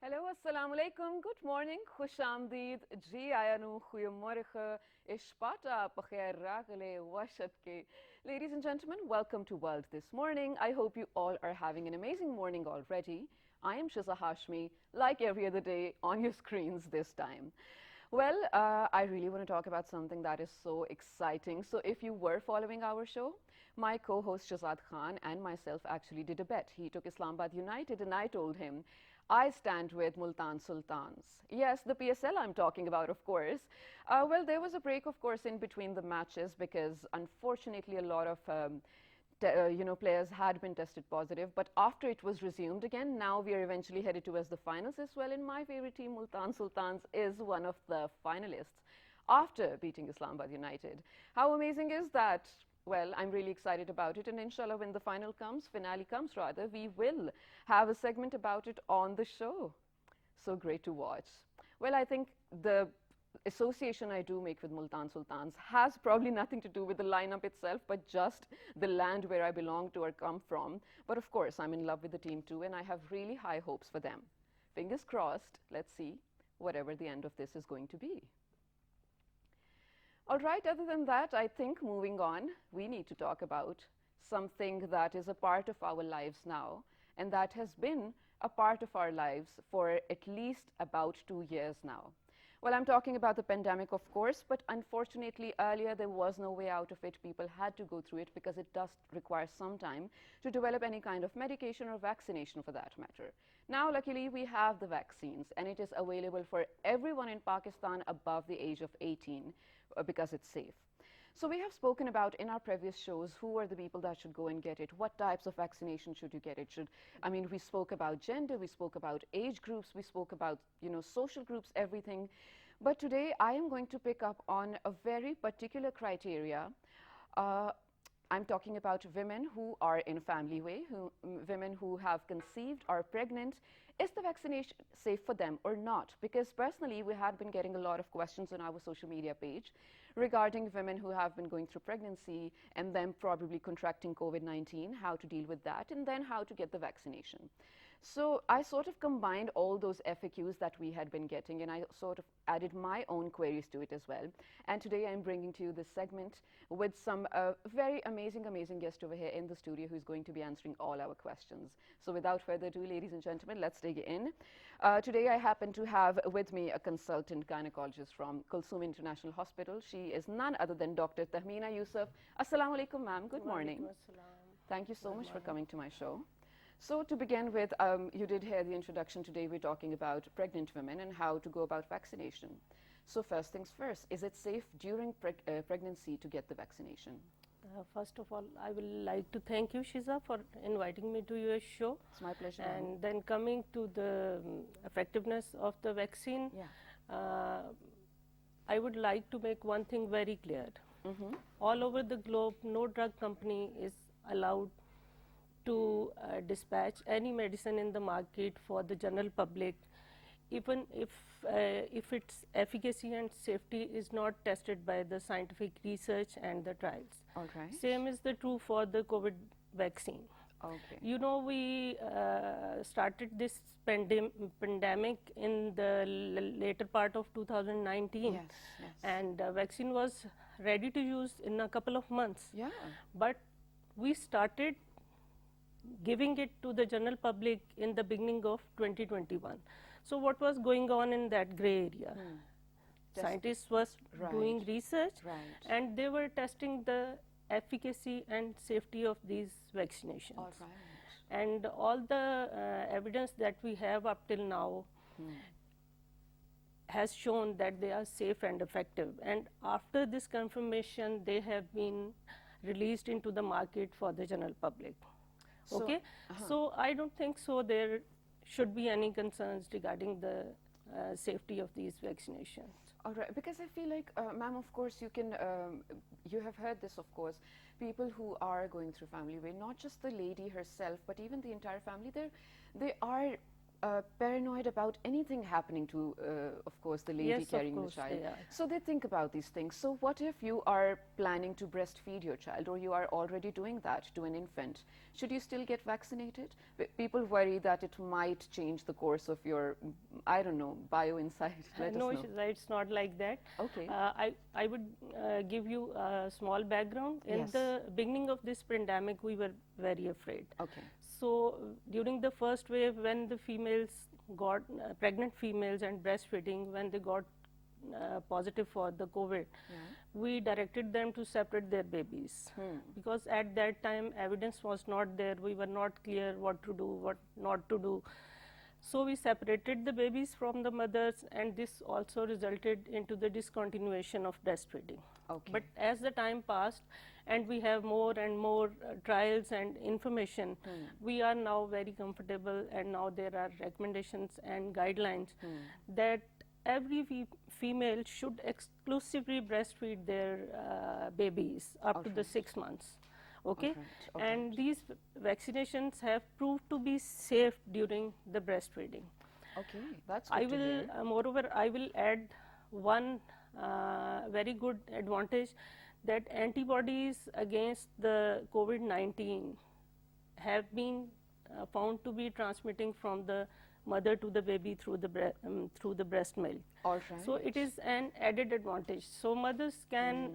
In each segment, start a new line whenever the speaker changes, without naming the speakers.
Hallo, assalamu alaikum, good morning, khush amdeed, ji ayanu, goeiemorgen, ishpata, pakhair ragale, washatke. Ladies and gentlemen, welcome to World This Morning. I hope you all are having an amazing morning already. I am Shiza Hashmi, like every other day, on your screens this time. Well, I really want to talk about something that is so exciting. So if you were following our show, my co-host Shazad Khan and myself actually did a bet. He took Islamabad United and I told him, I stand with Multan Sultans. Yes, the PSL I'm talking about, of course. Well, there was a break, of course, in between the matches because unfortunately a lot of players had been tested positive. But after it was resumed again, now we are eventually headed towards the finals as well. And my favorite team, Multan Sultans, is one of the finalists after beating Islamabad United. How amazing is that? Well, I'm really excited about it. And inshallah, when the finale comes rather, we will have a segment about it on the show. So great to watch. Well, I think the association I do make with Multan Sultans has probably nothing to do with the lineup itself, but just the land where I belong to or come from. But of course, I'm in love with the team too, and I have really high hopes for them. Fingers crossed, let's see whatever the end of this is going to be. All right, other than that, I think moving on, we need to talk about something that is a part of our lives now, and that has been a part of our lives for at least about 2 years now. Well, I'm talking about the pandemic, of course, but unfortunately earlier there was no way out of it. People had to go through it because it does require some time to develop any kind of medication or vaccination for that matter. Now, luckily, we have the vaccines and it is available for everyone in Pakistan above the age of 18 because it's safe. So we have spoken about in our previous shows who are the people that should go and get it, what types of vaccination should you get it. We spoke about gender, we spoke about age groups, we spoke about, social groups, everything. But today I am going to pick up on a very particular criteria. I'm talking about women who are in a family way, women who have conceived, are pregnant. Is the vaccination safe for them or not? Because personally, we had been getting a lot of questions on our social media page regarding women who have been going through pregnancy and then probably contracting COVID-19, how to deal with that, and then how to get the vaccination. So I sort of combined all those FAQs that we had been getting, and I sort of added my own queries to it as well. And today I'm bringing to you this segment with some very amazing guest over here in the studio who's going to be answering all our questions. So without further ado, ladies and gentlemen, let's dig in. Today I happen to have with me a consultant gynecologist from Kulsum International Hospital. She is none other than Dr. Tahmeena Yusuf. Assalamu alaikum, ma'am. Good morning. Thank you so much for coming to my show. So to begin with, you did hear the introduction. Today we're talking about pregnant women and how to go about vaccination. So first things first, is it safe during pregnancy to get the vaccination?
First of all, I would like to thank you, Shiza, for inviting me to your show.
It's my pleasure.
And then coming to the effectiveness of the vaccine, I would like to make one thing very clear. All over the globe, no drug company is allowed to dispatch any medicine in the market for the general public, even if its efficacy and safety is not tested by the scientific research and the trials.
All right.
Same is the true for the COVID vaccine.
Okay.
We started this pandemic in the later part of 2019.
Yes.
And vaccine was ready to use in a couple of months.
Yeah.
But we started giving it to the general public in the beginning of 2021. So what was going on in that gray area? Scientists was doing research and they were testing the efficacy and safety of these vaccinations.
All right.
And all the evidence that we have up till now has shown that they are safe and effective. And after this confirmation, they have been released into the market for the general public. Okay, so I don't think so there should be any concerns regarding the safety of these vaccinations.
All right, because I feel like, ma'am, of course, you have heard this, of course, people who are going through family way, not just the lady herself, but even the entire family, they are paranoid about anything happening to, of course, the lady
Yes, of
carrying the
course
child.
they are.
So they think about these things. So what if you are planning to breastfeed your child, or you are already doing that to an infant? Should you still get vaccinated? People worry that it might change the course of your, I don't know, bio inside. Let
No,
us know.
it's not like that.
Okay.
I would give you a small background. In
Yes.
the beginning of this pandemic, we were very afraid.
Okay.
So during the first wave, when the females got pregnant females and breastfeeding, when they got positive for the COVID,
Yeah.
we directed them to separate their babies because at that time evidence was not there. We were not clear what to do, what not to do. So we separated the babies from the mothers, and this also resulted into the discontinuation of breastfeeding.
Okay.
But as the time passed and we have more and more trials and information, we are now very comfortable, and now there are recommendations and guidelines that every female should exclusively breastfeed their babies up to the 6 months. Okay,
Alright,
and these vaccinations have proved to be safe during the breastfeeding.
Okay, that's good to hear.
Moreover, I will add one very good advantage, that antibodies against the COVID-19 have been found to be transmitting from the mother to the baby through the breast milk.
All right.
So it is an added advantage. So mothers can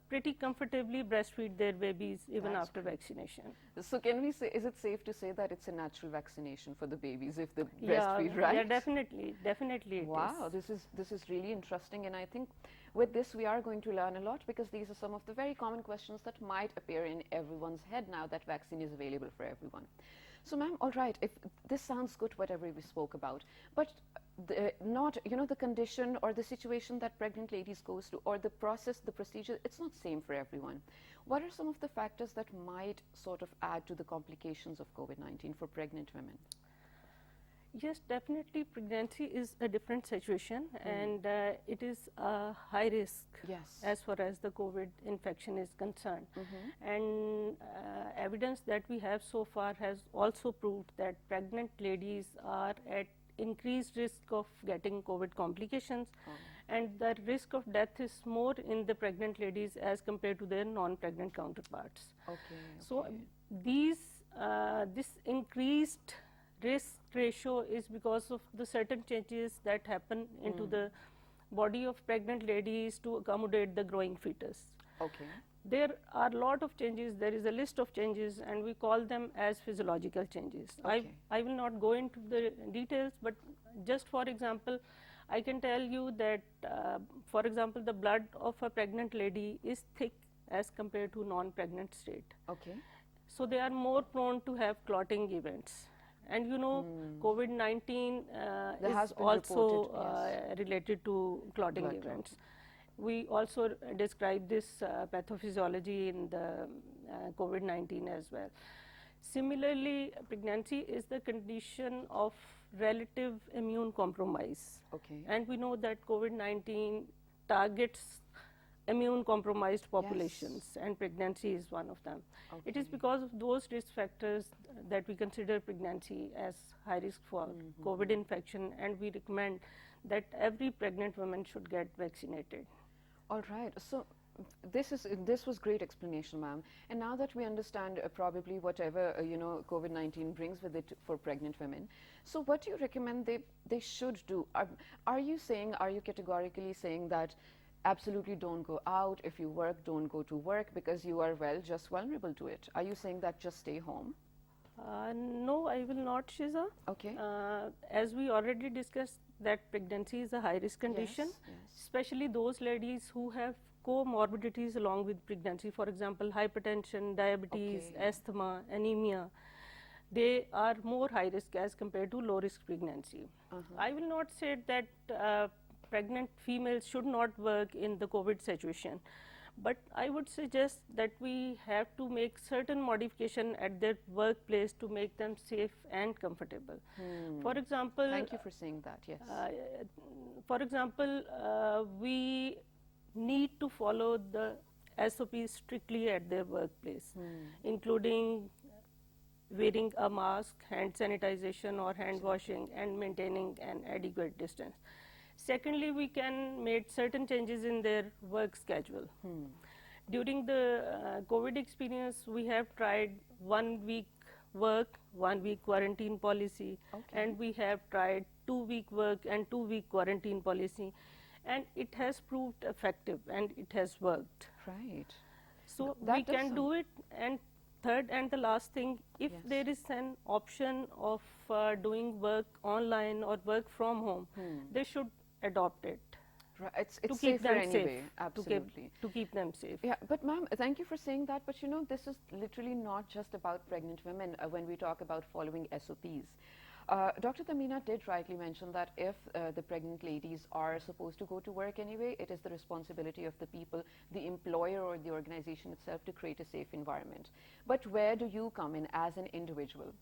pretty comfortably breastfeed their babies even
That's
after vaccination.
So can we say, is it safe to say that it's a natural vaccination for the babies if they breastfeed, right?
Yeah, definitely it is.
Wow, this is really interesting, and I think with this we are going to learn a lot, because these are some of the very common questions that might appear in everyone's head now that vaccine is available for everyone. So, ma'am, all right, if this sounds good, whatever we spoke about, but not, the condition or the situation that pregnant ladies goes through, or the process, the procedure, it's not same for everyone. What are some of the factors that might sort of add to the complications of COVID-19 for pregnant women?
Yes, definitely pregnancy is a different situation, and it is a high risk as far as the COVID infection is concerned. And evidence that we have so far has also proved that pregnant ladies are at increased risk of getting COVID complications, and the risk of death is more in the pregnant ladies as compared to their non-pregnant counterparts. So this increased risk ratio is because of the certain changes that happen into the body of pregnant ladies to accommodate the growing fetus. There are a lot of changes. There is a list of changes, and we call them as physiological changes. I will not go into the details, but just for example, I can tell you that, for example, the blood of a pregnant lady is thick as compared to non-pregnant state. So they are more prone to have clotting events. And COVID-19 is also related to clotting events. We also describe this pathophysiology in the COVID-19 as well. Similarly, pregnancy is the condition of relative immune compromise. And we know that COVID-19 targets immune compromised populations, and pregnancy is one of them. It is because of those risk factors that we consider pregnancy as high risk for COVID infection, and we recommend that every pregnant woman should get vaccinated.
All right. So this was great explanation, ma'am. And now that we understand probably whatever COVID-19 brings with it for pregnant women, so what do you recommend they should do? Are you categorically saying that absolutely don't go out? If you work, don't go to work because you are, well, just vulnerable to it? Are you saying that just stay home?
No, I will not, Shiza. As we already discussed, that pregnancy is a high risk condition, especially those ladies who have comorbidities along with pregnancy. For example, hypertension, diabetes, asthma, anemia. They are more high risk as compared to low risk pregnancy. I will not say that pregnant females should not work in the COVID situation, but I would suggest that we have to make certain modification at their workplace to make them safe and comfortable. For example,
thank you for saying that. Yes.
For example, we need to follow the SOPs strictly at their workplace, including wearing a mask, hand sanitization or hand washing, and maintaining an adequate distance. Secondly, we can make certain changes in their work schedule. During the COVID experience, we have tried 1 week work, 1 week quarantine policy, and we have tried 2 week work and 2 week quarantine policy, and it has proved effective and it has worked.
Right.
So we can do it. And third and the last thing, if there is an option of doing work online or work from home, they should adopt it.
Right. It's
to keep
safer
them
anyway.
safe.
Absolutely.
To keep them safe.
Yeah, but ma'am, thank you for saying that. But you know, this is literally not just about pregnant women when we talk about following SOPs. Dr. Tamina did rightly mention that if the pregnant ladies are supposed to go to work anyway, it is the responsibility of the people, the employer or the organization itself, to create a safe environment. But where do you come in as an individual?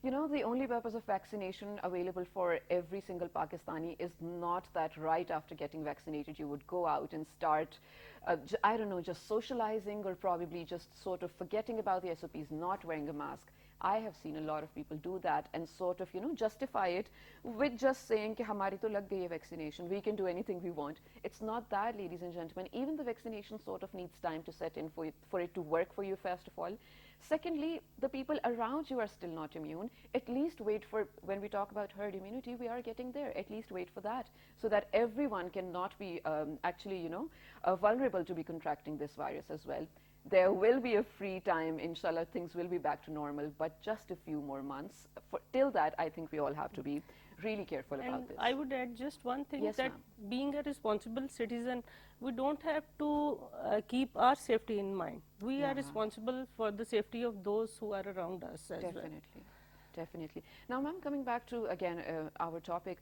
You know, the only purpose of vaccination available for every single Pakistani is not that right after getting vaccinated you would go out and start, I don't know, just socializing or probably just sort of forgetting about the SOPs, not wearing a mask. I have seen a lot of people do that and sort of, you know, justify it with just saying कि हमारी तो लग गई है vaccination, we can do anything we want. It's not that, ladies and gentlemen. Even the vaccination sort of needs time to set in for it to work for you, first of all. Secondly, the people around you are still not immune. At least wait for, when we talk about herd immunity, we are getting there. At least wait for that, so that everyone cannot be actually, you know, vulnerable to be contracting this virus as well. There will be a free time, inshallah, things will be back to normal, but just a few more months. Till that, I think we all have to be really careful about this.
I would add just one thing,
Yes,
that being a responsible citizen, we don't have to keep our safety in mind. We are responsible for the safety of those who are around us as well.
Definitely, definitely. Now, ma'am, coming back to, again, our topic,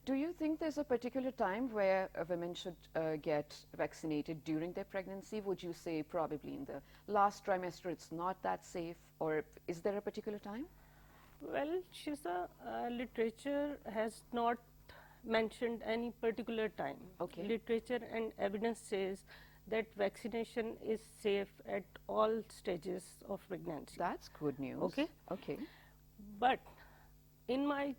do you think there's a particular time where women should get vaccinated during their pregnancy? Would you say probably in the last trimester it's not that safe, or is there a particular time?
Well, Shiza, literature has not mentioned any particular time.
Okay.
Literature and evidence says that vaccination is safe at all stages of pregnancy.
That's good news.
Okay.
Okay.
But in my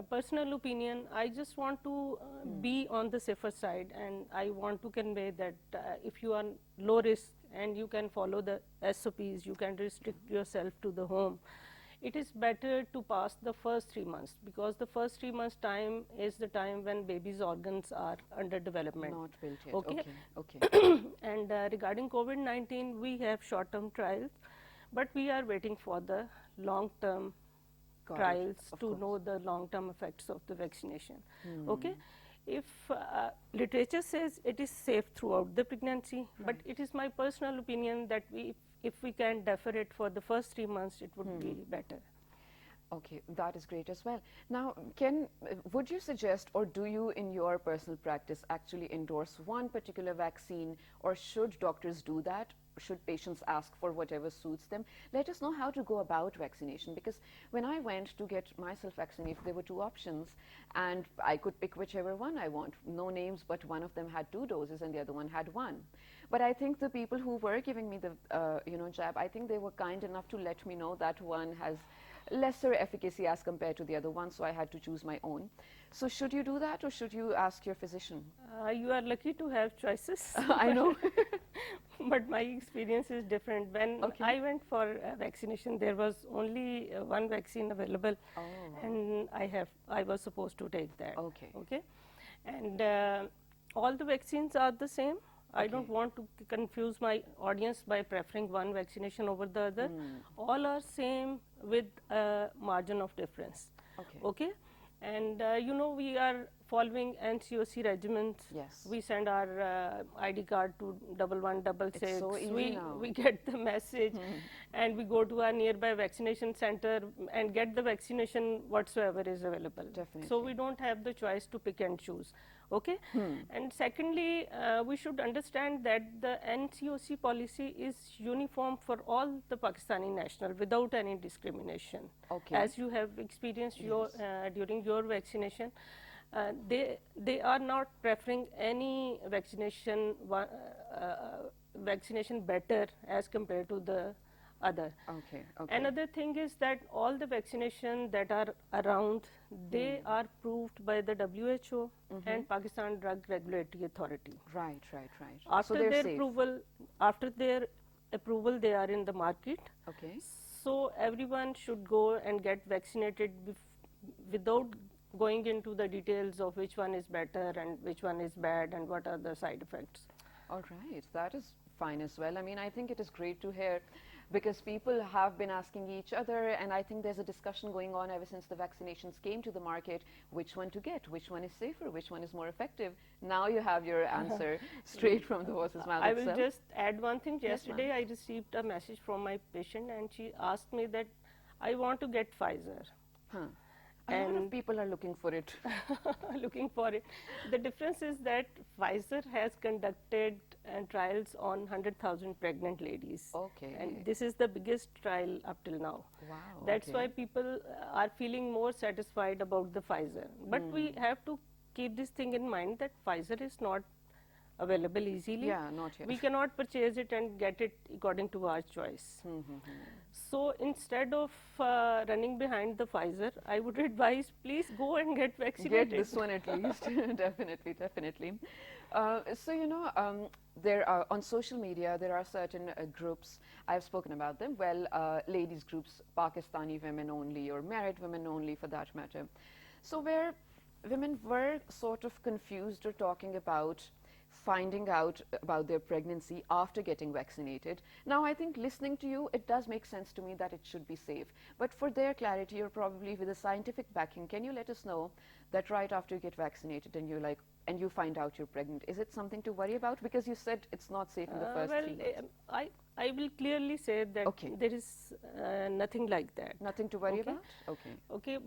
personal opinion, I just want to be on the safer side, and I want to convey that if you are low risk and you can follow the SOPs, you can restrict yourself to the home, it is better to pass the first 3 months, because the first 3 months time is the time when baby's organs are under development.
Not built yet.
Okay.
Okay.
And regarding COVID-19, we have short-term trials, but we are waiting for the long-term trials to know the long-term effects of the vaccination. Okay. If literature says it is safe throughout the pregnancy, but it is my personal opinion that if we can defer it for the first 3 months, it would be better.
Okay, that is great as well. Now, would you suggest, or do you in your personal practice actually endorse one particular vaccine, or should doctors do that? Should patients ask for whatever suits them? Let us know how to go about vaccination, because when I went to get myself vaccinated, there were 2 options and I could pick whichever one I want. No names, but one of them had 2 doses and the other one had 1. But I think the people who were giving me the jab, I think they were kind enough to let me know that one has lesser efficacy as compared to the other one, so I had to choose my own. So should you do that, or should you ask your physician?
You are lucky to have choices.
I know.
But my experience is different. When I went for vaccination, there was only one vaccine available, and I was supposed to take that. Okay. And all the vaccines are the same. I don't want to confuse my audience by preferring one vaccination over the other. All are same with a margin of difference. Okay. And we are following NCOC regimens.
Yes.
We send our ID card to 1166.
It's so easy now.
We get the message and we go to our nearby vaccination center and get the vaccination whatsoever is available.
Definitely.
So we don't have the choice to pick and choose. Okay. And secondly, we should understand that the NCOC policy is uniform for all the Pakistani national without any discrimination. As you have experienced during your vaccination, they are not preferring any vaccination better as compared to the other.
Okay, okay.
Another thing is that all the vaccination that are around, they are approved by the WHO and Pakistan Drug Regulatory Authority.
Right, right, right. So
After
they're
their
safe.
approval, they are in the market.
Okay.
So everyone should go and get vaccinated without going into the details of which one is better and which one is bad and what are the side effects.
All right, that is fine as well. I mean, I think it is great to hear because people have been asking each other, and I think there's a discussion going on ever since the vaccinations came to the market, which one to get, which one is safer, which one is more effective. Now you have your answer straight from the horse's mouth
I
itself.
will just add one thing.
Yes,
Yesterday I received a message from my patient and she asked me that I want to get Pfizer.
Huh. A lot of people are looking for it.
Looking for it. The difference is that Pfizer has conducted trials on 100,000 pregnant ladies.
Okay.
And this is the biggest trial up till now.
Wow.
That's
okay.
why people are feeling more satisfied about the Pfizer. But we have to keep this thing in mind that Pfizer is not available easily.
Yeah, not yet.
We cannot purchase it and get it according to our choice. So instead of running behind the Pfizer, I would advise please go and get vaccinated.
Get this one at least. Definitely, definitely. So, you know, there are on social media, there are certain groups, I've spoken about them, well, ladies groups, Pakistani women only or married women only for that matter. So where women were sort of confused or talking about finding out about their pregnancy after getting vaccinated. Now, I think listening to you, it does make sense to me that it should be safe. But for their clarity, or probably with a scientific backing, can you let us know that right after you get vaccinated and you're like, and you find out you're pregnant, is it something to worry about? Because you said it's not safe in the first 3 months.
I will clearly say that there is nothing like that.
Nothing to worry about? Okay.
Okay,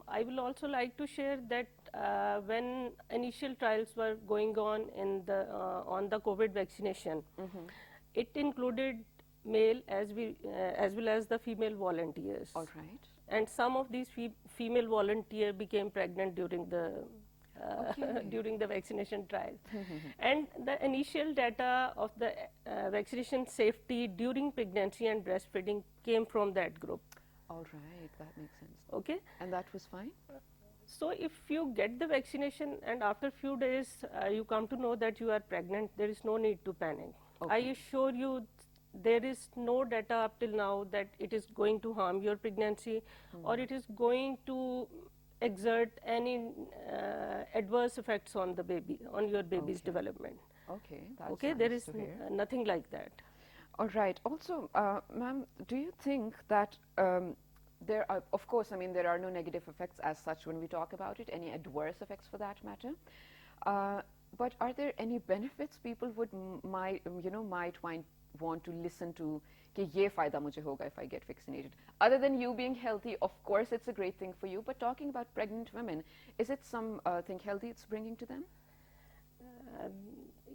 I will also like to share that when initial trials were going on in on the COVID vaccination, it included male as well as the female volunteers.
All right.
And some of these female volunteers became pregnant during the during the vaccination trial. And the initial data of the vaccination safety during pregnancy and breastfeeding came from that group.
All right, that makes sense.
Okay.
And that was fine?
So if you get the vaccination and after few days you come to know that you are pregnant, there is no need to panic. I assure you there is no data up till now that it is going to harm your pregnancy or it is going to exert any adverse effects on the baby, on your baby's development.
Okay, that's
okay,
nice
there is
to hear.
nothing like that.
All right. Also, ma'am, do you think that there are, of course, I mean, there are no negative effects as such when we talk about it, any adverse effects for that matter. But are there any benefits people would might want to listen to कि ये फायदा मुझे होगा if I get vaccinated? Other than you being healthy, of course, it's a great thing for you. But talking about pregnant women, is it something healthy it's bringing to them?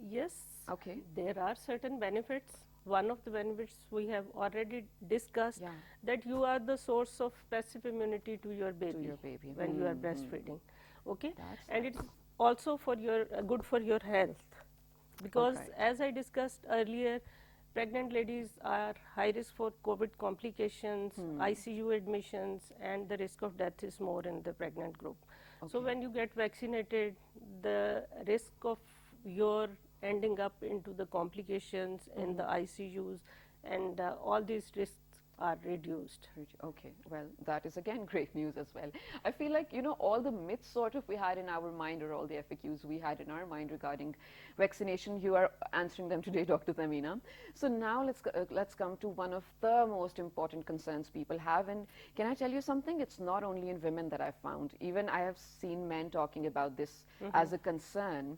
Yes.
Okay.
There are certain benefits. One of the benefits we have already discussed, that you are the source of passive immunity to your baby, when you are breastfeeding. Okay. And it's also for your good for your health, because as I discussed earlier, pregnant ladies are high risk for COVID complications, ICU admissions, and the risk of death is more in the pregnant group. So when you get vaccinated, the risk of your ending up into the complications in the ICUs and all these risks are reduced.
Okay, well, that is again great news as well. I feel like, you know, all the myths sort of we had in our mind, or all the FAQs we had in our mind regarding vaccination, you are answering them today, Dr. Tamina. So now let's come to one of the most important concerns people have. And can I tell you something? It's not only in women that I've found. Even I have seen men talking about this as a concern,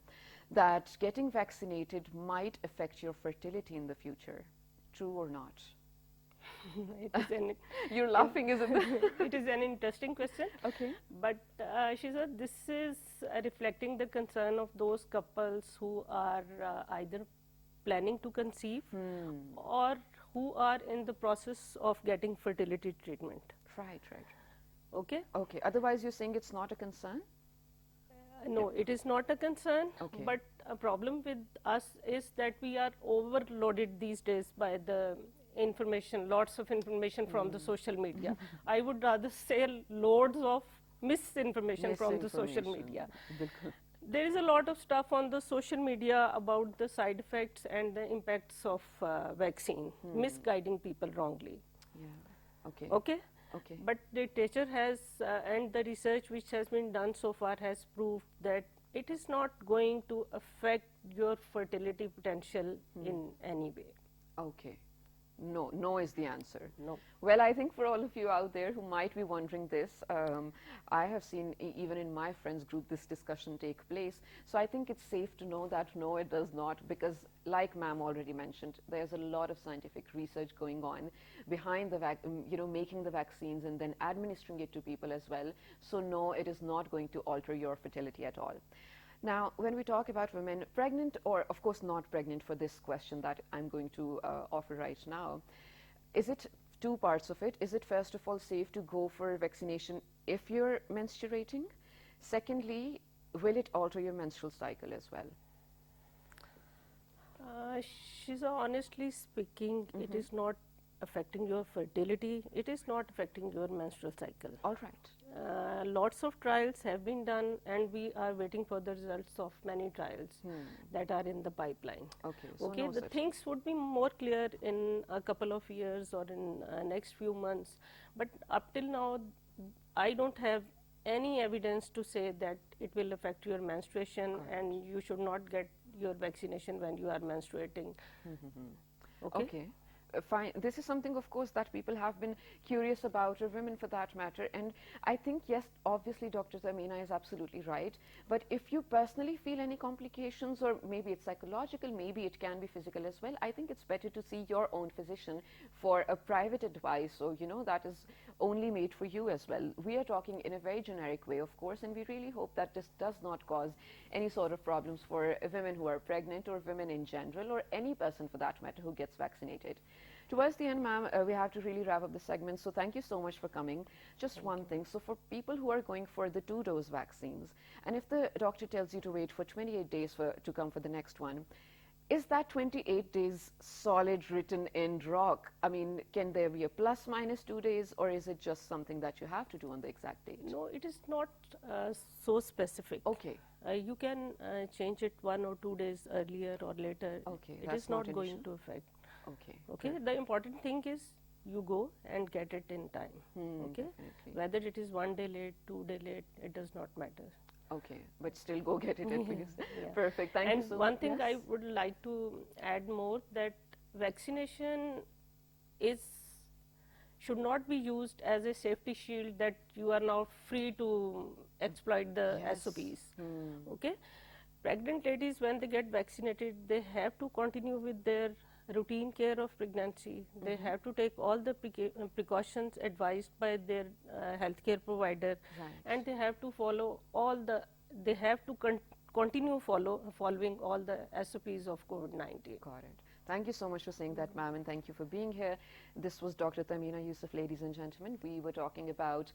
that getting vaccinated might affect your fertility in the future. True or not? You're laughing, isn't it?
It is an interesting question.
Okay.
But Shiza, this is reflecting the concern of those couples who are either planning to conceive or who are in the process of getting fertility treatment.
Right.
Okay.
Okay. Otherwise, you're saying it's not a concern?
No, it is not a concern. But a problem with us is that we are overloaded these days by the information, lots of information from the social media. I would rather say loads of misinformation from the social media.
बिल्कुल.
There is a lot of stuff on the social media about the side effects and the impacts of vaccine, misguiding people wrongly.
Yeah. Okay.
Okay?
Okay.
But the literature has, and the research which has been done so far has proved that it is not going to affect your fertility potential in any way.
Okay. No, no is the answer.
No.
Well, I think for all of you out there who might be wondering this, I have seen even in my friends group this discussion take place. So I think it's safe to know that no, it does not, because like ma'am already mentioned, there's a lot of scientific research going on behind the making the vaccines and then administering it to people as well. So no, it is not going to alter your fertility at all. Now, when we talk about women pregnant, or of course not pregnant for this question that I'm going to offer right now, is it two parts of it? Is it first of all safe to go for vaccination if you're menstruating? Secondly, will it alter your menstrual cycle as well?
Shiza, honestly speaking, it is not affecting your fertility. It is not affecting your menstrual cycle.
All right.
Lots of trials have been done, and we are waiting for the results of many trials that are in the pipeline.
Okay. So
Okay,
no
the
such
things would be more clear in a couple of years or in next few months. But up till now, I don't have any evidence to say that it will affect your menstruation, and you should not get your vaccination when you are menstruating. Okay.
Okay. Fine. This is something, of course, that people have been curious about, or women for that matter. And I think, yes, obviously, Dr. Zamina is absolutely right. But if you personally feel any complications, or maybe it's psychological, maybe it can be physical as well, I think it's better to see your own physician for a private advice. So, that is only made for you as well. We are talking in a very generic way, of course, and we really hope that this does not cause any sort of problems for women who are pregnant, or women in general, or any person for that matter who gets vaccinated. Towards the end, ma'am, we have to really wrap up the segment. So thank you so much for coming. Just one thing. So for people who are going for the 2-dose vaccines, and if the doctor tells you to wait for 28 days to come for the next one, is that 28 days solid written in rock? I mean, can there be a plus minus 2 days, or is it just something that you have to do on the exact date?
No, it is not so specific.
Okay.
You can change it 1 or 2 days earlier or later.
Okay,
it
that's
is not
an
going
issue?
to affect.
Okay.
Okay, the important thing is you go and get it in time. Okay,
Definitely.
whether it is 1 day late, 2 day late, it does not matter.
Okay, but still go get it at least.
Yeah.
Perfect. Thank you so much.
And one thing
Yes?
I would like to add more, that vaccination should not be used as a safety shield that you are now free to exploit the
Yes.
SOPs. Okay, pregnant ladies, when they get vaccinated, they have to continue with their routine care of pregnancy. They have to take all the precautions advised by their healthcare provider,
Right.
and they have to follow they have to continue following all the SOPs of COVID-19.
Got it. Thank you so much for saying that, ma'am, and thank you for being here. This was Dr. Tamina Yusuf, ladies and gentlemen. We were talking about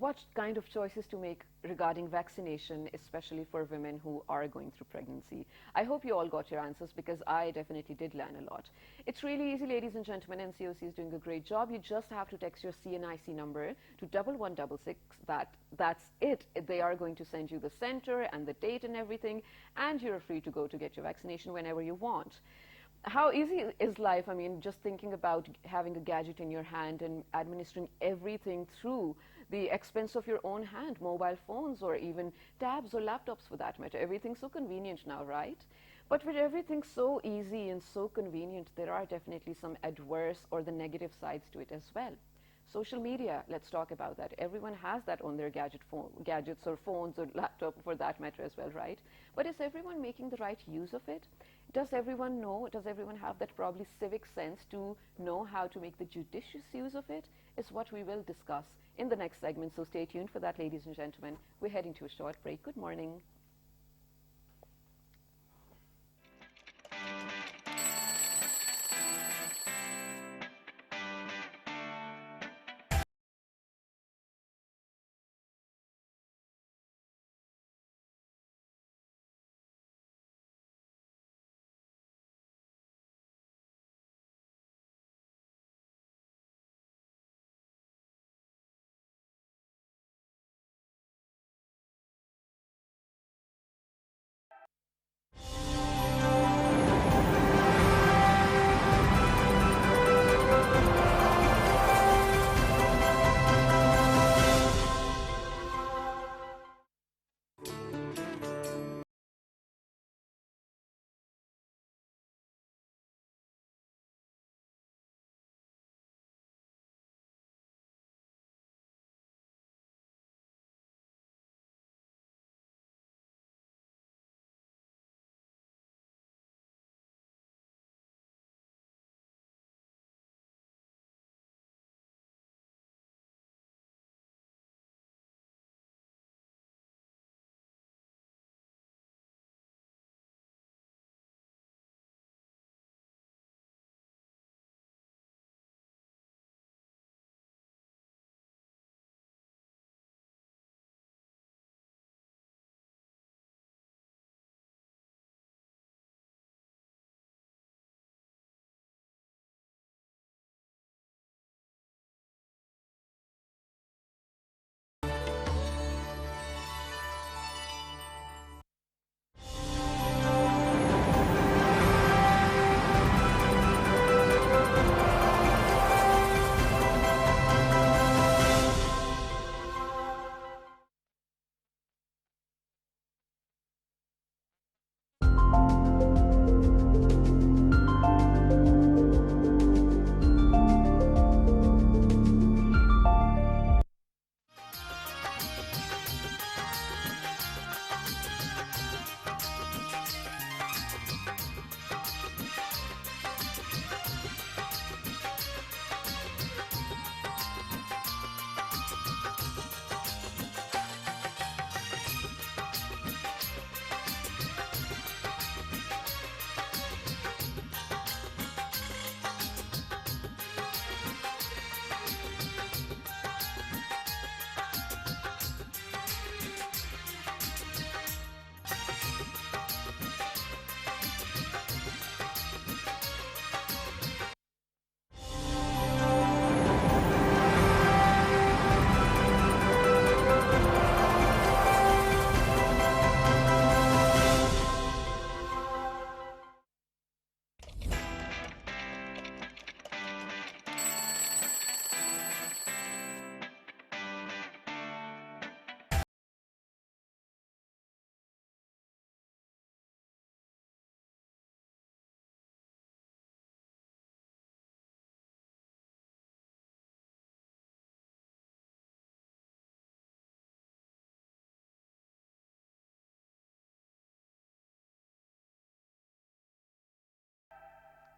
what kind of choices to make regarding vaccination, especially for women who are going through pregnancy. I hope you all got your answers, because I definitely did learn a lot. It's really easy, ladies and gentlemen. NCOC is doing a great job. You just have to text your CNIC number to 1166. That's it. They are going to send you the center and the date and everything, and you're free to go to get your vaccination whenever you want. How easy is life? I mean, just thinking about having a gadget in your hand and administering everything through the expense of your own hand, mobile phones, or even tabs or laptops for that matter. Everything's so convenient now, right? But with everything so easy and so convenient, there are definitely some adverse or the negative sides to it as well. Social media, let's talk about that. Everyone has that on their gadgets or phones or laptop for that matter as well, right? But is everyone making the right use of it? Does everyone know, does everyone have that probably civic sense to know how to make the judicious use of it? Is what we will discuss in the next segment. So stay tuned for that, ladies and gentlemen. We're heading to a short break. Good morning.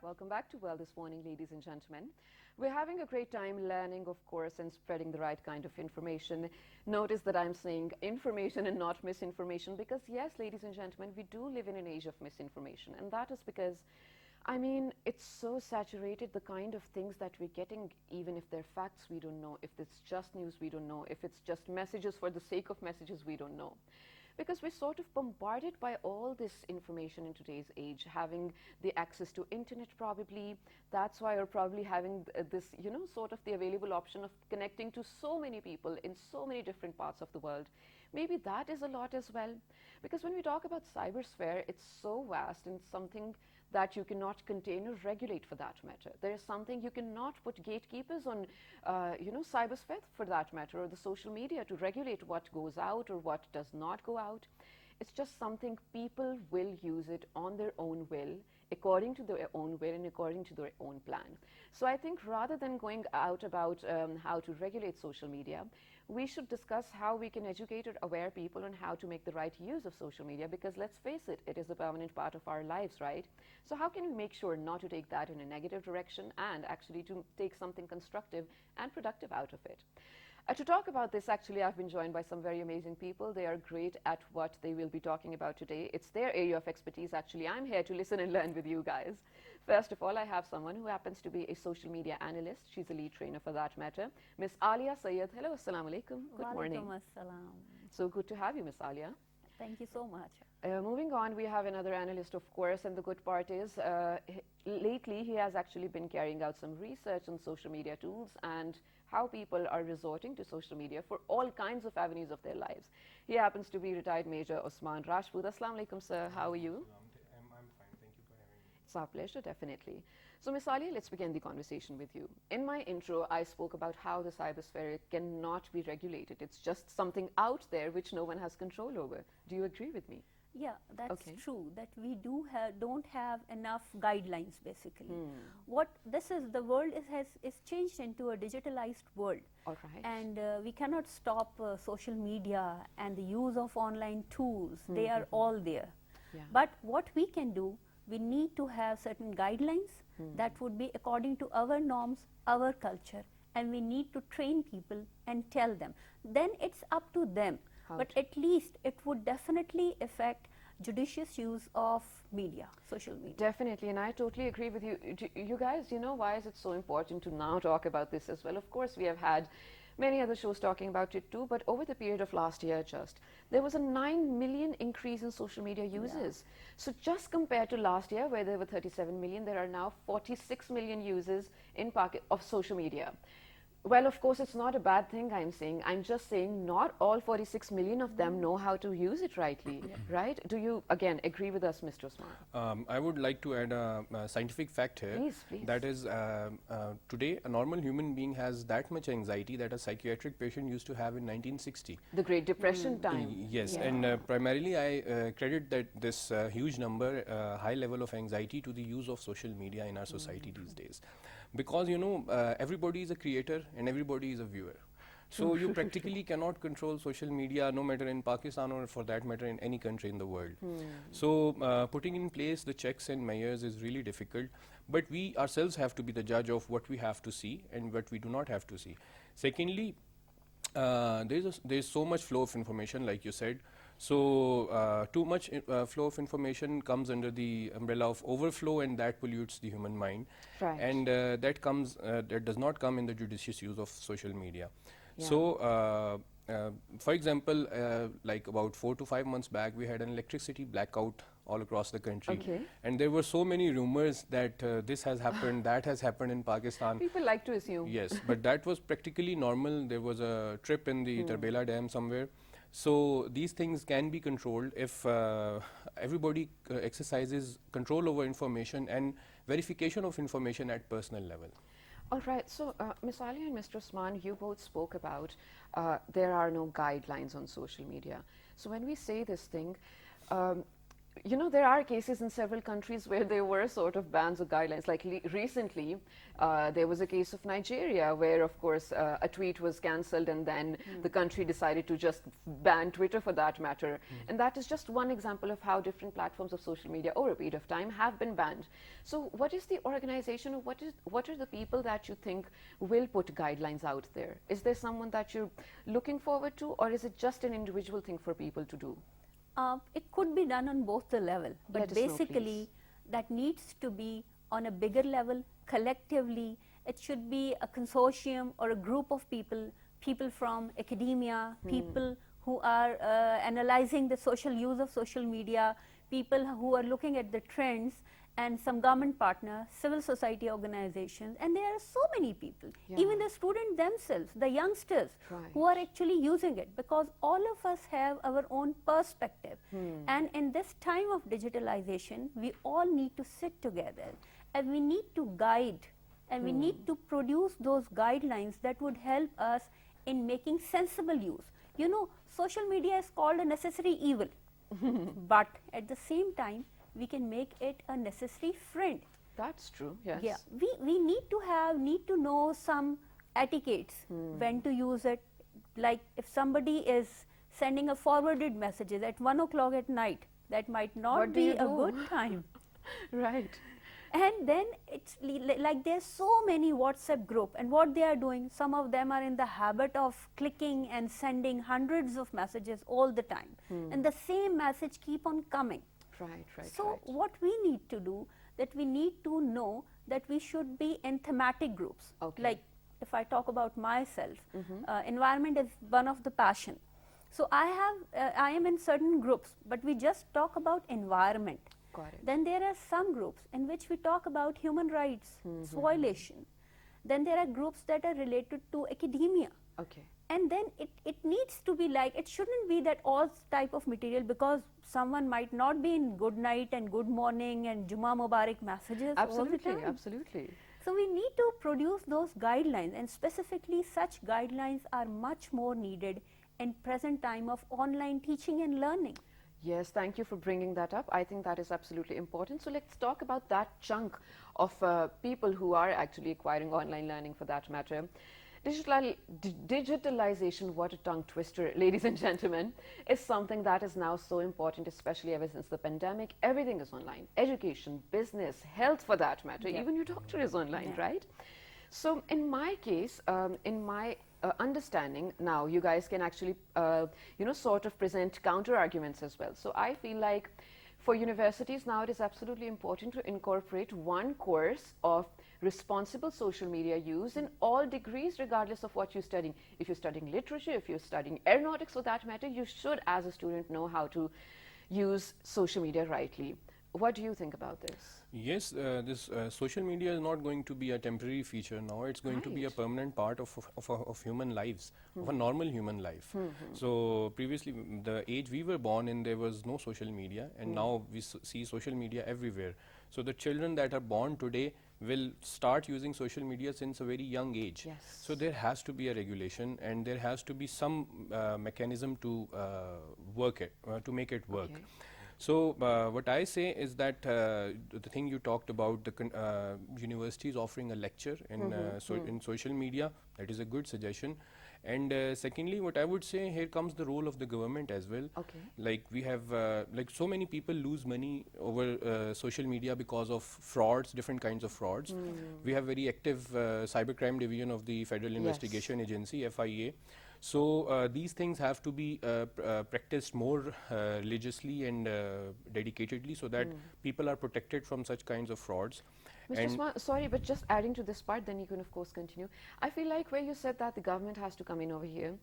Welcome back to Well This Morning, ladies and gentlemen. We're having a great time learning, of course, and spreading the right kind of information. Notice that I'm saying information and not misinformation because, yes, ladies and gentlemen, we do live in an age of misinformation. And that is because, I mean, it's so saturated, the kind of things that we're getting, even if they're facts, we don't know. If it's just news, we don't know. If it's just messages for the sake of messages, we don't know. Because we're sort of bombarded by all this information in today's age, having the access to internet probably. That's why you're probably having this, sort of the available option of connecting to so many people in so many different parts of the world. Maybe that is a lot as well. Because when we talk about cybersphere, it's so vast and something that you cannot contain or regulate for that matter. There is something you cannot put gatekeepers on, cybersphere for that matter, or the social media to regulate what goes out or what does not go out. It's just something people will use it on their own will, according to their own will and according to their own plan. So I think rather than going out about how to regulate social media, we should discuss how we can educate or aware people on how to make the right use of social media, because let's face it, it is a permanent part of our lives, right? So how can we make sure not to take that in a negative direction and actually to take something constructive and productive out of it? To talk about this, actually, I've been joined by some very amazing people. They are great at what they will be talking about today. It's their area of expertise, actually. I'm here to listen and learn with you guys. First of all, I have someone who happens to be a social media analyst. She's a lead trainer for that matter. Miss Alia Sayed. Hello, assalamu alaikum. Good morning.
Assalam.
So good to have you, Miss Alia.
Thank you so much.
Moving on, we have another analyst, of course, and the good part is lately he has actually been carrying out some research on social media tools and how people are resorting to social media for all kinds of avenues of their lives. He happens to be retired Major Osman Rajput. Assalamu alaikum, sir. How are you?
I'm fine. Thank you for having me.
It's our pleasure, definitely. So, Miss Alia, let's begin the conversation with you. In my intro, I spoke about how the cybersphere cannot be regulated. It's just something out there which no one has control over. Do you agree with me?
Yeah, that's
Okay.
true. That we don't have enough guidelines. Basically, what this is, the world is changed into a digitalized world,
All right.
and we cannot stop social media and the use of online tools. They are all there.
Yeah.
But what we can do, we need to have certain guidelines that would be according to our norms, our culture, and we need to train people and tell them. Then it's up to them.
How
But
to-
at least it would definitely affect judicious use of media, social media.
Definitely, and I totally agree with you. You guys, why is it so important to now talk about this as well? Of course, we have had many other shows talking about it too, but over the period of last year there was a 9 million increase in social media users. So just compared to last year, where there were 37 million, there are now 46 million users in of social media. Well, of course, it's not a bad thing I'm saying. I'm just saying not all 46 million of them know how to use it rightly, right? Do you, again, agree with us, Mr. Osman?
I would like to add a scientific fact here.
Please, please.
That is, today a normal human being has that much anxiety that a psychiatric patient used to have in 1960.
The Great Depression time.
Yes,
Yeah.
and primarily I credit that this huge number, high level of anxiety to the use of social media in our society these days. Because, everybody is a creator and everybody is a viewer. So you practically cannot control social media, no matter in Pakistan or for that matter in any country in the world. So putting in place the checks and measures is really difficult. But we ourselves have to be the judge of what we have to see and what we do not have to see. Secondly, there's so much flow of information, like you said. So too much flow of information comes under the umbrella of overflow, and that pollutes the human mind.
Right.
And that does not come in the judicious use of social media.
Yeah.
So, for example, like about 4 to 5 months back, we had an electricity blackout all across the country.
Okay.
And there were so many rumors that this has happened, that has happened in Pakistan.
People like to assume.
Yes, but that was practically normal. There was a trip in the Tarbela Dam somewhere. So these things can be controlled if everybody exercises control over information and verification of information at personal level.
All right, so Ms. Alia and Mr. Osman, you both spoke about there are no guidelines on social media. So when we say this thing, you know, there are cases in several countries where there were sort of bans or guidelines. Like recently, there was a case of Nigeria where, of course, a tweet was cancelled, and then the country decided to just ban Twitter for that matter. And that is just one example of how different platforms of social media over a period of time have been banned. So what is the organization, or what are the people that you think will put guidelines out there? Is there someone that you're looking forward to, or is it just an individual thing for people to do?
It could be done on both the level, but
Let us know,
basically
please.
that needs to be on a bigger level, collectively. It should be a consortium or a group of people, people from academia, people who are analyzing the social use of social media, people who are looking at the trends, and some government partners, civil society organizations, and there are so many people, even the students themselves, the youngsters who are actually using it, because all of us have our own perspective. And in this time of digitalization, we all need to sit together and we need to guide and we need to produce those guidelines that would help us in making sensible use. You know, social media is called a necessary evil, but at the same time, we can make it a necessary friend.
That's true, yes.
Yeah, we need to know some etiquettes, when to use it. Like if somebody is sending a forwarded messages at 1 o'clock at night, that might not be a good time.
Right.
And then it's like there's so many WhatsApp group, and what they are doing, some of them are in the habit of clicking and sending hundreds of messages all the time, and the same message keep on coming.
Right, right.
So what we need to do, that we need to know that we should be in thematic groups. Like if I talk about myself, environment is one of the passion. So I am in certain groups, but we just talk about environment.
Got it.
Then there are some groups in which we talk about human rights, spoliation. Then there are groups that are related to academia.
Okay.
And then it needs to be like, it shouldn't be that all type of material, because someone might not be in good night and good morning and Juma Mubarak messages all the time.
Absolutely.
So we need to produce those guidelines, and specifically such guidelines are much more needed in present time of online teaching and learning.
Yes, thank you for bringing that up. I think that is absolutely important. So let's talk about that chunk of people who are actually acquiring online learning for that matter. Digitalization, what a tongue twister, ladies and gentlemen, is something that is now so important, especially ever since the pandemic. Everything is online. Education, business, health for that matter, even your doctor is online, right? So in my case, in my understanding now, you guys can actually, you know, sort of present counter arguments as well. So I feel like for universities now, it is absolutely important to incorporate one course of responsible social media use in all degrees, regardless of what you're studying. If you're studying literature, if you're studying aeronautics for that matter, you should, as a student, know how to use social media rightly. What do you think about this?
Yes, this social media is not going to be a temporary feature now. It's going to be a permanent part of human lives, of a normal human life. So previously, the age we were born in, there was no social media, and now we see social media everywhere. So the children that are born today will start using social media since a very young age.
Yes.
So there has to be a regulation, and there has to be some mechanism to work it, to make it work.
Okay.
So what I say is that the thing you talked about, the universities offering a lecture in, in social media, that is a good suggestion. And secondly, what I would say, here comes the role of the government as well.
Okay.
Like we have, like so many people lose money over social media because of frauds, different kinds of frauds. We have very active cybercrime division of the Federal Investigation Agency, FIA. So these things have to be practiced more religiously and dedicatedly, so that people are protected from such kinds of frauds.
Mr. Swan, sorry, but just adding to this part, then you can of course continue. I feel like where you said that the government has to come in over here,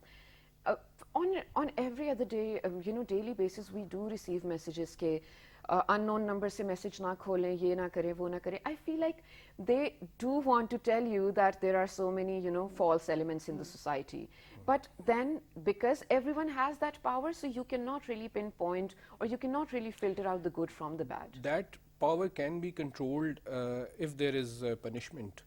on every other day, you know, daily basis, we do receive messages ke unknown number se message na khole, ye na kare, wo na kare. I feel like they do want to tell you that there are so many, you know, false elements in the society. But then, because everyone has that power, so you cannot really pinpoint, or you cannot really filter out the good from the bad.
That power can be controlled if there is punishment.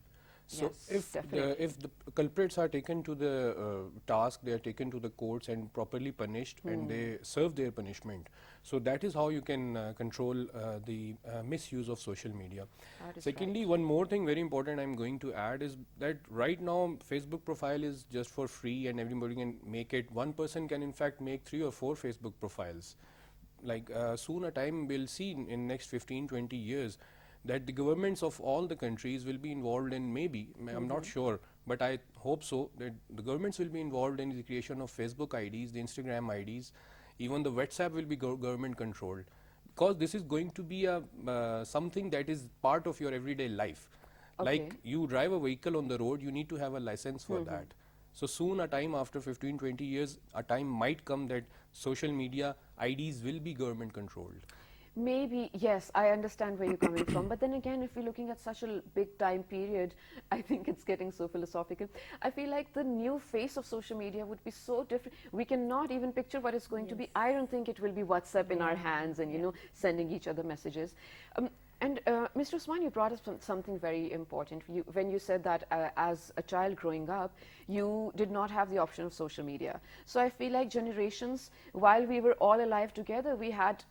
So
Yes,
if
definitely.
if the culprits are taken to the task, they are taken to the courts and properly punished, and they serve their punishment. So that is how you can control the misuse of social media.
That is
Secondly,
right.
one more thing very important I'm going to add is that right now Facebook profile is just for free and everybody can make it. One person can in fact make 3 or 4 Facebook profiles. Like soon a time we'll see in next 15-20 years that the governments of all the countries will be involved in, maybe, I'm not sure, but I hope so, that the governments will be involved in the creation of Facebook IDs, the Instagram IDs, even the WhatsApp will be government controlled, because this is going to be a something that is part of your everyday life.
Okay.
Like you drive a vehicle on the road, you need to have a license for that. So soon a time after 15-20 years, a time might come that social media IDs will be government controlled.
Maybe, yes, I understand where you're coming from. But then again, if we're looking at such a big time period, I think it's getting so philosophical. I feel like the new face of social media would be so different. We cannot even picture what it's going to be. I don't think it will be WhatsApp in our hands and, you know, sending each other messages. And Mr. Usman, you brought up something very important. When you said that as a child growing up, you did not have the option of social media. So I feel like generations, while we were all alive together, we had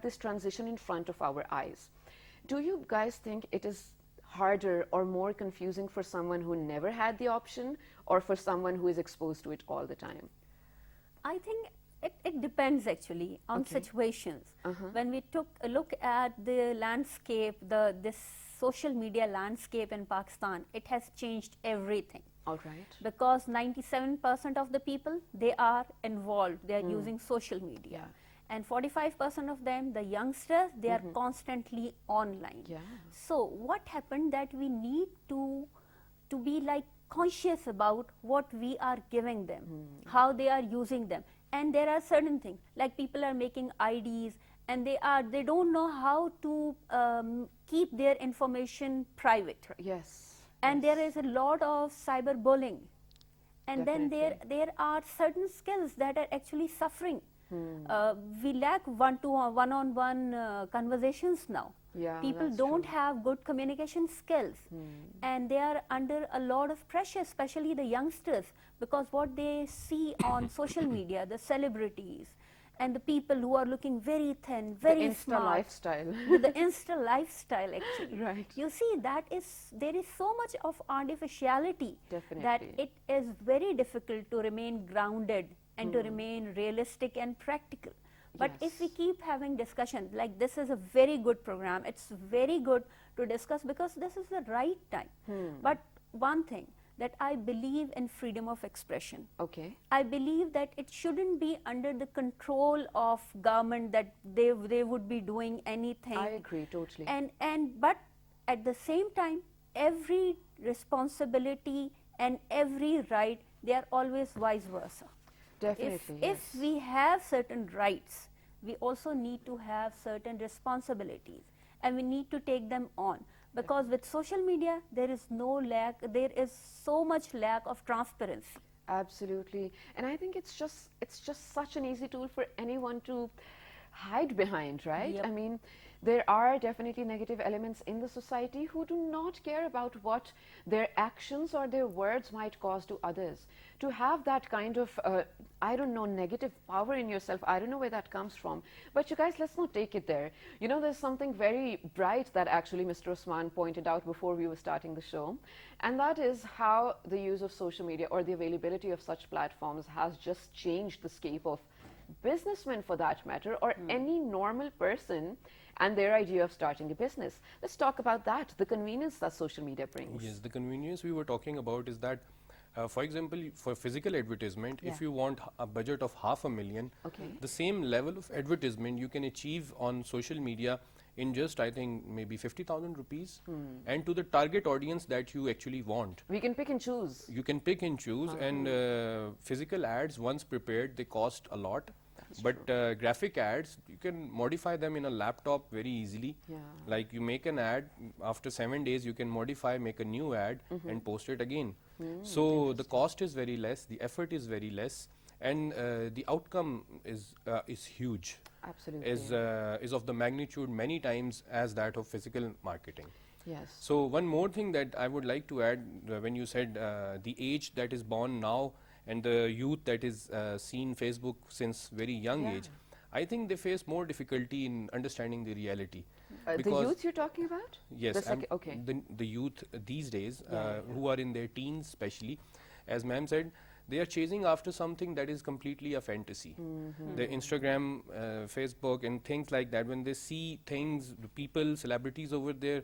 this transition in front of our eyes. Do you guys think it is harder or more confusing for someone who never had the option, or for someone who is exposed to it all the time?
I think it depends actually on
Okay.
situations. When we took a look at the landscape, this social media landscape in Pakistan, it has changed everything.
All right.
Because 97% of the people, they are involved, they are using social media.
Yeah.
And 45% of them, the youngsters, they are constantly online.
Yeah.
So what happened that we need to be like conscious about what we are giving them, how they are using them. And there are certain things, like people are making IDs and they don't know how to keep their information private.
Yes.
And
yes.
there is a lot of cyberbullying. And then
Definitely.
there are certain skills that are actually suffering. We lack one-on-one conversations now.
Yeah,
People
that's
don't
true.
have good communication skills, and they are under a lot of pressure, especially the youngsters, because what they see on social media, the celebrities and the people who are looking very thin,
The
very
Insta
smart,
lifestyle.
the Insta lifestyle actually.
Right.
You see, there is so much of artificiality that
Definitely.
it is very difficult to remain grounded and to remain realistic and practical. But if we
Yes.
keep having discussion, like this is a very good program, it's very good to discuss because this is the right time. But one thing, that I believe in freedom of expression.
Okay.
I believe that it shouldn't be under the control of government, that they would be doing anything.
I agree totally.
But at the same time, every responsibility and every right, they are always vice versa.
Definitely.
If
yes.
we have certain rights, we also need to have certain responsibilities, and we need to take them on. Because with social media, there is so much lack of transparency.
Absolutely. And I think it's just such an easy tool for anyone to hide behind, right?
Yep.
I mean, there are definitely negative elements in the society who do not care about what their actions or their words might cause to others. To have that kind of, I don't know, negative power in yourself, I don't know where that comes from. But you guys, let's not take it there. You know, there's something very bright that actually Mr. Usman pointed out before we were starting the show. And that is how the use of social media or the availability of such platforms has just changed the scape of businessmen, for that matter, or any normal person and their idea of starting a business. Let's talk about that, the convenience that social media brings.
Yes, the convenience we were talking about is that, for example, for physical advertisement, if you want a budget of $500,000,
Okay.
the same level of advertisement you can achieve on social media in just, I think, maybe 50,000 rupees, and to the target audience that you actually want.
We can pick and choose.
You can pick and choose, and physical ads, once prepared, they cost a lot. But graphic ads, you can modify them in a laptop very easily.
Yeah.
Like you make an ad, after 7 days you can modify, make a new ad and post it again. So the cost is very less, the effort is very less, and the outcome is huge.
Absolutely.
Is of the magnitude many times as that of physical marketing.
Yes.
So one more thing that I would like to add, when you said the age that is born now and the youth that is seen Facebook since very young age, I think they face more difficulty in understanding the reality.
The
Because
youth you're talking about?
yes,
Okay.
the youth these days who are in their teens especially, as ma'am said, they are chasing after something that is completely a fantasy. The Instagram, Facebook and things like that, when they see things, the people, celebrities over there,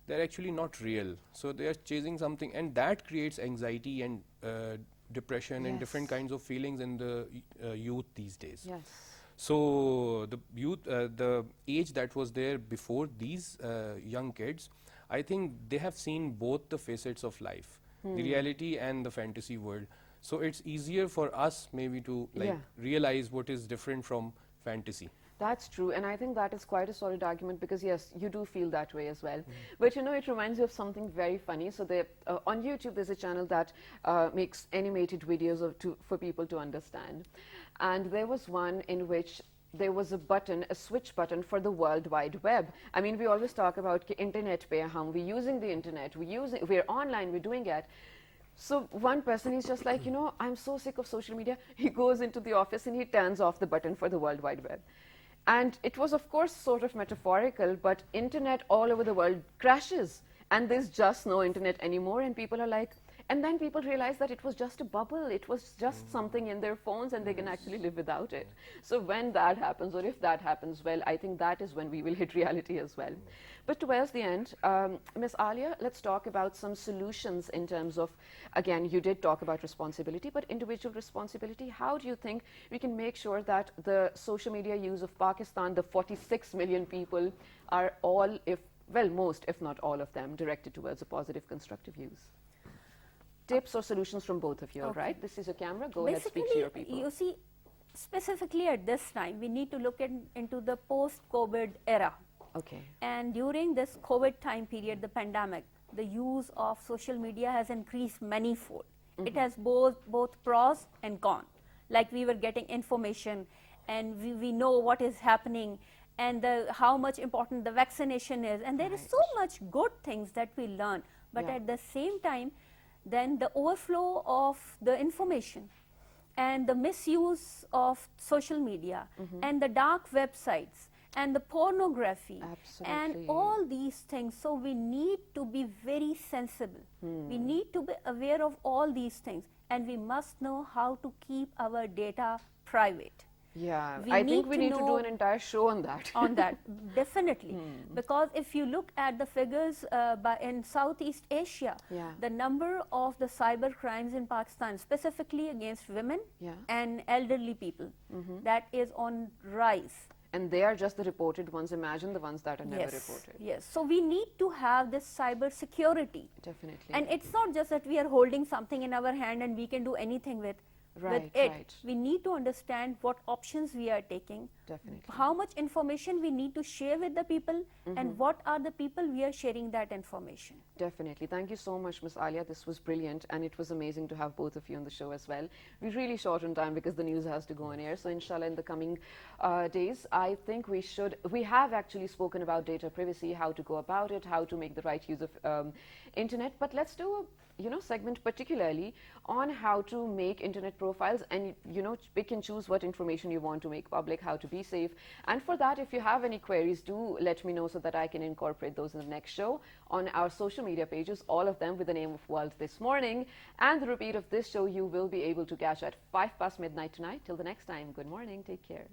they're actually not real. So they are chasing something, and that creates anxiety and depression and different kinds of feelings in the youth these days.
Yes.
So the youth, the age that was there before these young kids, I think they have seen both the facets of life, the reality and the fantasy world. So it's easier for us maybe to realize what is different from fantasy.
That's true, and I think that is quite a solid argument, because yes, you do feel that way as well. But you know, it reminds me of something very funny. So on YouTube there's a channel that makes animated videos for people to understand, and there was one in which there was a button, a switch button for the World Wide Web. I mean, we always talk about internet pe hum, we're using the internet, we're online, we're doing it. So one person is just like, you know, I'm so sick of social media. He goes into the office and he turns off the button for the World Wide Web. And it was, of course, sort of metaphorical, but internet all over the world crashes, and there's just no internet anymore, and people are like, and then people realize that it was just a bubble, it was just something in their phones, and they can actually live without it. So when that happens, or if that happens, well, I think that is when we will hit reality as well. But towards the end, Ms. Alia, let's talk about some solutions in terms of, again, you did talk about responsibility, but individual responsibility. How do you think we can make sure that the social media use of Pakistan, the 46 million people, are all, most, if not all of them, directed towards a positive, constructive use? Tips or solutions from both of you, all right? This is your camera. Go ahead, speak to your people.
You see, specifically at this time, we need to look into the post-COVID era.
Okay.
And during this COVID time period, the pandemic, the use of social media has increased manifold. It has both pros and cons. Like we were getting information, and we know what is happening, and how much important the vaccination is. And there is so much good things that we learn. But at the same time, then the overflow of the information and the misuse of social media and the dark websites and the pornography and all these things. So we need to be very sensible. We need to be aware of all these things, and we must know how to keep our data private.
Yeah, I think we need to do an entire show on that.
On that, definitely. Because if you look at the figures in Southeast Asia, the number of the cyber crimes in Pakistan, specifically against women and elderly people, that is on rise.
And they are just the reported ones. Imagine the ones that are never reported.
Yes. So we need to have this cyber security.
Definitely.
And it's not just that we are holding something in our hand and we can do anything with it. We need to understand what options we are taking, how much information we need to share with the people, and what are the people we are sharing that information.
Definitely. Thank you so much, Ms. Alia. This was brilliant, and it was amazing to have both of you on the show as well. We're really short on time because the news has to go on air. So inshallah, in the coming days, I think we have actually spoken about data privacy, how to go about it, how to make the right use of internet. But let's do a segment particularly on how to make internet profiles, and pick and choose what information you want to make public, how to be safe. And for that, if you have any queries, do let me know so that I can incorporate those in the next show on our social media pages, all of them with the name of World This Morning. And the repeat of this show you will be able to catch at 5 past midnight tonight. Till the next time, good morning, take care.